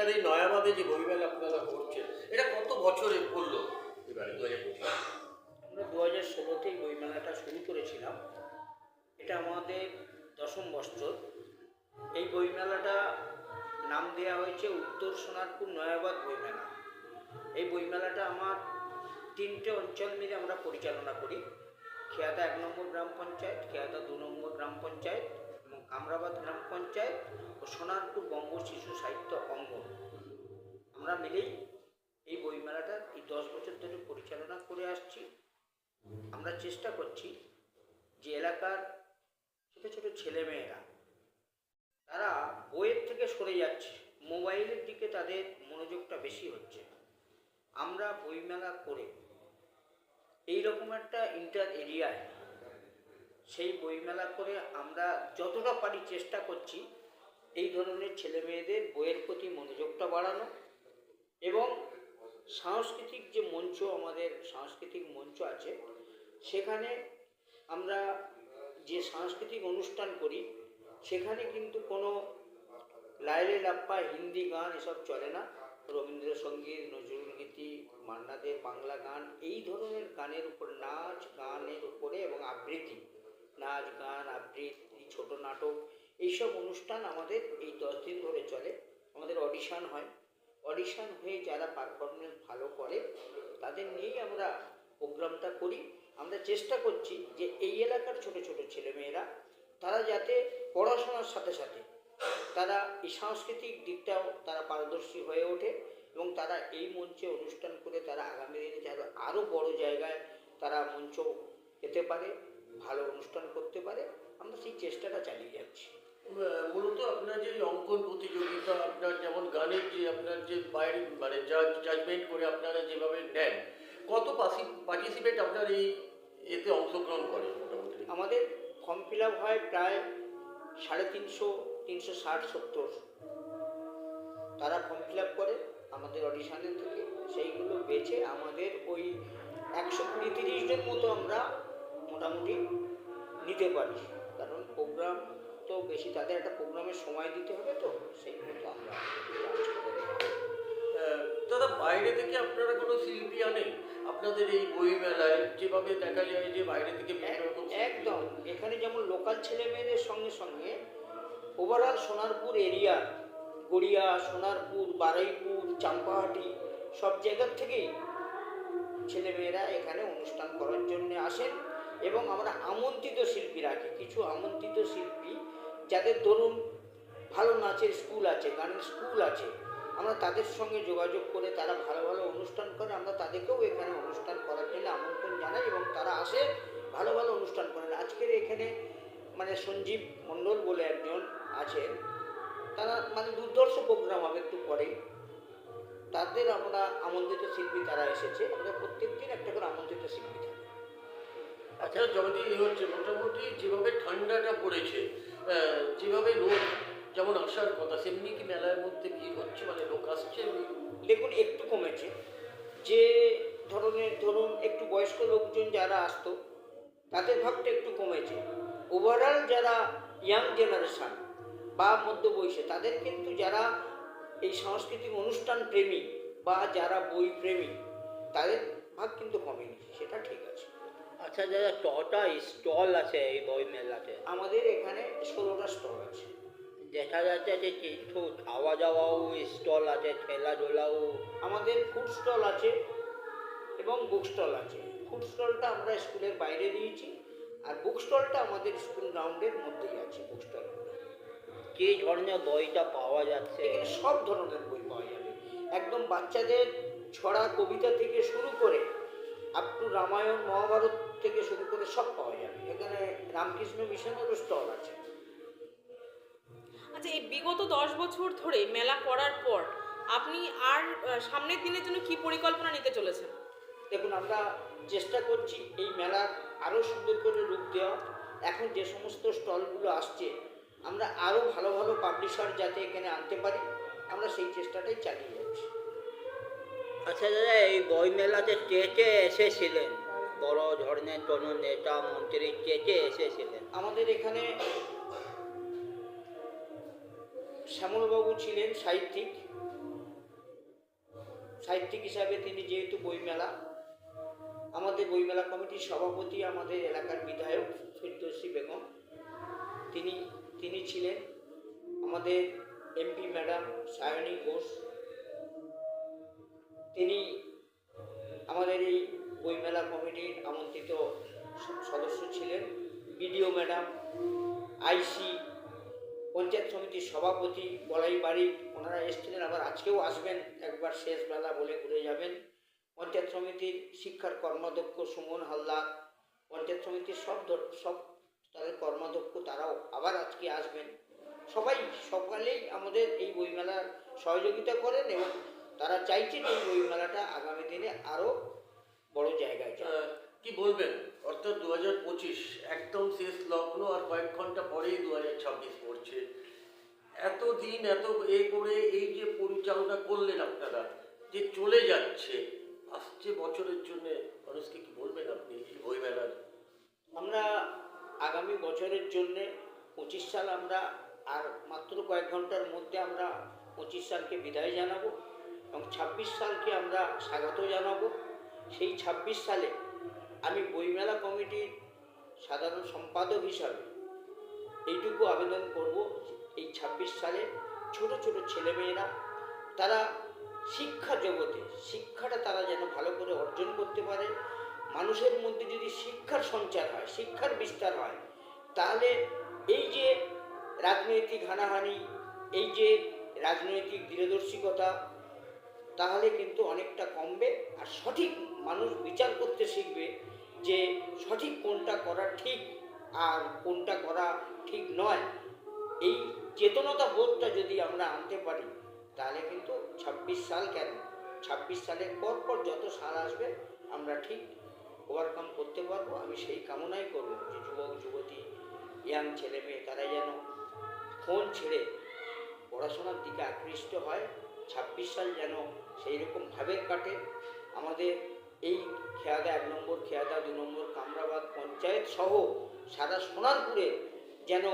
আপনার এই নয়াবাদে যে বইমেলা আপনারা করছেন, এটা কত বছরে করলো এবারে 2025? আমরা 2016তেই বইমেলাটা শুরু করেছিলাম। এটা আমাদের 10ম বছর। এই বইমেলাটা নাম দেওয়া হয়েছে উত্তর সোনারপুর নয়াবাদ বইমেলা। এই বইমেলাটা আমার 3টে অঞ্চল মিলে আমরা পরিচালনা করি। খেয়াদা 1 নম্বর গ্রাম পঞ্চায়েত, খেয়াদা 2 নম্বর গ্রাম পঞ্চায়েত এবং কামরাবাদ গ্রাম পঞ্চায়েত ও সোনারপুর বঙ্গ শিশু সাহিত্য অঙ্গন, আমরা মিলেই এই বইমেলাটা এই 10 বছর ধরে পরিচালনা করে আসছি। আমরা চেষ্টা করছি যে এলাকার ছোটো ছোটো ছেলেমেয়েরা তারা বইয়ের থেকে সরে যাচ্ছে, মোবাইলের দিকে তাদের মনোযোগটা বেশি হচ্ছে। আমরা বইমেলা করে এইরকম একটা ইন্টার এরিয়ায় সেই বইমেলা করে আমরা যতটা পারি চেষ্টা করছি এই ধরনের ছেলেমেয়েদের বইয়ের প্রতি মনোযোগটা বাড়ানো এবং সাংস্কৃতিক যে মঞ্চ, আমাদের সাংস্কৃতিক মঞ্চ আছে, সেখানে আমরা যে সাংস্কৃতিক অনুষ্ঠান করি সেখানে কিন্তু কোনো লাইলে লাপ্পা হিন্দি গান এসব চলে না। রবীন্দ্রসঙ্গীত, নজরুলগীতি, মান্না দের বাংলা গান, এই ধরনের গানের উপর নাচ গানের উপরে এবং আবৃত্তি, নাচ গান আবৃত্তি, ছোট নাটক, এইসব অনুষ্ঠান আমাদের এই 10 দিন ধরে চলে। আমাদের অডিশন হয়, অডিশন হয়ে যারা পারফরমেন্স ভালো করে তাদের নিয়েই আমরা প্রোগ্রামটা করি। আমরা চেষ্টা করছি যে এই এলাকার ছোট ছোট ছেলেমেয়েরা তারা যাতে পড়াশোনার সাথে সাথে তারা এই সাংস্কৃতিক দিকটাও তারা পারদর্শী হয়ে ওঠে এবং তারা এই মঞ্চে অনুষ্ঠান করে তারা আগামী দিনে যারা আরও বড় জায়গায় তারা মঞ্চ পেতে পারে, ভালো অনুষ্ঠান করতে পারে। আমরা সেই চেষ্টাটা চালিয়ে যাচ্ছি। মূলত আপনার যে অঙ্কন প্রতিযোগিতা, আপনার যেমন গানের যে আপনার যে বাইরে মানে জাজমেন্ট করে আপনারা যেভাবে নেন, কত পার্টিসিপেট আপনার এই এতে অংশগ্রহণ করে মোটামুটি? আমাদের ফর্ম ফিল আপ হয় প্রায় 350, 360-70 তারা ফর্ম ফিল আপ করে আমাদের অডিশনের থেকে। সেইগুলো বেছে আমাদের ওই 120-30 জন মতো আমরা মোটামুটি নিতে পারি, কারণ প্রোগ্রাম তো বেশি, তাদের একটা প্রোগ্রামের সময় দিতে হবে, তো সেই মতো আমরা দাদা, বাইরে থেকে আপনারা কোনো শিল্পী আনেন আপনাদের এই বই মেলায়? যেভাবে দেখা যায় যে বাইরে থেকে একদম এখানে যেমন লোকাল ছেলে মেয়েদের সঙ্গে সঙ্গে ওভারঅল সোনারপুর এরিয়া, গড়িয়া, সোনারপুর, বারুইপুর, চাম্পাহাটি সব জায়গার থেকেই ছেলেমেয়েরা এখানে অনুষ্ঠান করার জন্য আসেন এবং আমরা আমন্ত্রিত শিল্পী রাখি। কিছু আমন্ত্রিত শিল্পী যাদের ধরুন ভালো নাচের স্কুল আছে, গানের স্কুল আছে, আমরা তাদের সঙ্গে যোগাযোগ করে তারা ভালো ভালো অনুষ্ঠান করে, আমরা তাদেরকেও এখানে অনুষ্ঠান করার জন্য আমন্ত্রণ জানাই এবং তারা আসে ভালো ভালো অনুষ্ঠান করেন। আজকের এখানে মানে সঞ্জীব মণ্ডল বলে একজন আছেন, তারা মানে দুর্ধর্ষ প্রোগ্রাম হবে একটু পরেই, তাদের আমরা আমন্ত্রিত শিল্পী তারা এসেছে। আমাদের প্রত্যেক দিন একটা করে আমন্ত্রিত শিল্পী থাকে। আচ্ছা, যদি হচ্ছে মোটামুটি যেভাবে ঠান্ডাটা পড়েছে, যেভাবে লোক যেমন আসার কথা, সেমনি কি মেলার মধ্যে ভিড় হচ্ছে, মানে লোক আসছে? দেখুন একটু কমেছে, যে ধরুন একটু বয়স্ক লোকজন যারা আসতো তাদের ভাগটা একটু কমেছে। ওভারঅল যারা ইয়াং জেনারেশান বা মধ্যবয়সী, তাদের কিন্তু যারা এই সাংস্কৃতিক অনুষ্ঠান প্রেমী বা যারা বই প্রেমী তাদের ভাগ কিন্তু কমেনি, সেটা ঠিক আছে। আচ্ছা দাদা, কটা স্টল আছে এই বই মেলাতে? আমাদের এখানে 16টা স্টল আছে। দেখা যাচ্ছে যে কিছু খাওয়া দাওয়াও স্টল আছে, খেলাধুলাও। আমাদের ফুড স্টল আছে এবং বুক স্টল আছে। ফুড স্টলটা আমরা স্কুলের বাইরে দিয়েছি আর বুক স্টলটা আমাদের স্কুল গ্রাউন্ডের মধ্যেই আছে। বুক স্টল কী ধরনের বইটা পাওয়া যাচ্ছে? এখানে সব ধরনের বই পাওয়া যাবে, একদম বাচ্চাদের ছড়া কবিতা থেকে শুরু করে আপ টু রামায়ণ মহাভারত থেকে শুরু করে সব পাওয়া যাবে। এখানে রামকৃষ্ণ মিশনেরও স্টল আছে। আচ্ছা, এই বিগত 10 বছর ধরে মেলা করার পর আপনি আর সামনের দিনের জন্য কি পরিকল্পনা নিতে চলেছেন? দেখুন, আমরা চেষ্টা করছি এই মেলার আরও সুন্দর করে রূপ দেওয়া। এখন যে সমস্ত স্টলগুলো আসছে আমরা আরও ভালো ভালো পাবলিশার যাতে এখানে আনতে পারি, আমরা সেই চেষ্টাটাই চালিয়ে যাচ্ছি। আচ্ছা দাদা, এই বই মেলাতে কে কে এসেছিলেন? বড় ধরনের কোনো নেতা মন্ত্রী কে কে এসেছিলেন? আমাদের এখানে শ্যামলবাবু ছিলেন সাহিত্যিক, সাহিত্যিক হিসাবে তিনি যেহেতু বইমেলা, আমাদের বইমেলা কমিটির সভাপতি আমাদের এলাকার বিধায়ক ফিরদৌসী বেগম, তিনি ছিলেন। আমাদের এমপি ম্যাডাম সায়নী ঘোষ, তিনি আমাদের এই বইমেলা কমিটির আমন্ত্রিত সদস্য ছিলেন। বিডিও ম্যাডাম, আইসি, পঞ্চায়েত সমিতির সভাপতি বলাই বাড়ি, ওনারা এসেছিলেন, আবার আজকেও আসবেন, একবার শেষ বেলা বলে ঘুরে যাবেন। পঞ্চায়েত সমিতির শিক্ষার কর্মাধ্যক্ষ সুমন হালদার, পঞ্চায়েত সমিতির সব তাদের কর্মাধ্যক্ষ, তারাও আবার আজকে আসবেন। সকালেই আমাদের এই বইমেলার সহযোগিতা করেন এবং তারা চাইছেন এই বইমেলাটা আগামী দিনে আরও বড় জায়গায় যায়। কি বলবেন, অর্থাৎ 2025 একদম শেষ লগ্ন, আর কয়েক ঘন্টা পরেই 2026 পড়ছে। এতদিন এত করে এই যে পরিচালনা করলেন আপনারা, যে চলে যাচ্ছে আসছে বছরের জন্য, মানুষকে কি বলবেন আপনি এই বইমেলার? আমরা আগামী বছরের জন্যে 25 সাল, আমরা আর মাত্র কয়েক ঘন্টার মধ্যে আমরা 25 সালকে বিদায় জানাবো এবং 26 সালকে আমরা স্বাগত জানাবো। সেই 26 সালে আমি বইমেলা কমিটির সাধারণ সম্পাদক হিসাবে এইটুকু আবেদন করব, এই 26 সালে ছোট ছোট ছেলেমেয়েরা তারা শিক্ষা জগতে শিক্ষাটা তারা যেন ভালো করে অর্জন করতে পারে। মানুষের মধ্যে যদি শিক্ষার সঞ্চার হয়, শিক্ষার বিস্তার হয়, তাহলে এই যে রাজনৈতিক হানাহানি, এই যে রাজনৈতিক দূরদর্শিকতা, তাহলে কিন্তু অনেকটা কমবে। আর সঠিক মানুষ বিচার করতে শিখবে যে সঠিক কোনটা করা ঠিক আর কোনটা করা ঠিক নয়। এই চেতনতা বোধটা যদি আমরা আনতে পারি, তাহলে কিন্তু 26 সাল কেন, 26 সালের পর যত সাল আসবে আমরা ঠিক ওভারকাম করতে পারবো। আমি সেই কামনাই করব যে যুবক যুবতী, ইয়াং ছেলে মেয়ে, তারা যেন ফোন ছেড়ে পড়াশোনার দিকে আকৃষ্ট হয়। 26 সাল যেন সেই রকমভাবে কাটে। আমাদের এই খেয়াদা 1 নম্বর, খেয়াদা 2 নম্বর, কামরাবাদ পঞ্চায়েত সহ সারা সোনারপুরে যেন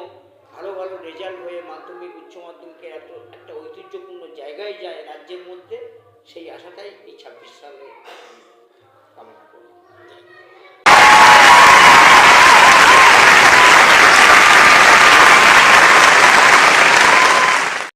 ভালো ভালো রেজাল্ট হয়ে মাধ্যমিক উচ্চ মাধ্যমিকের একটা ঐতিহ্যপূর্ণ জায়গায় যায় রাজ্যের মধ্যে, সেই আশাটাই এই 26 সালে কামনা।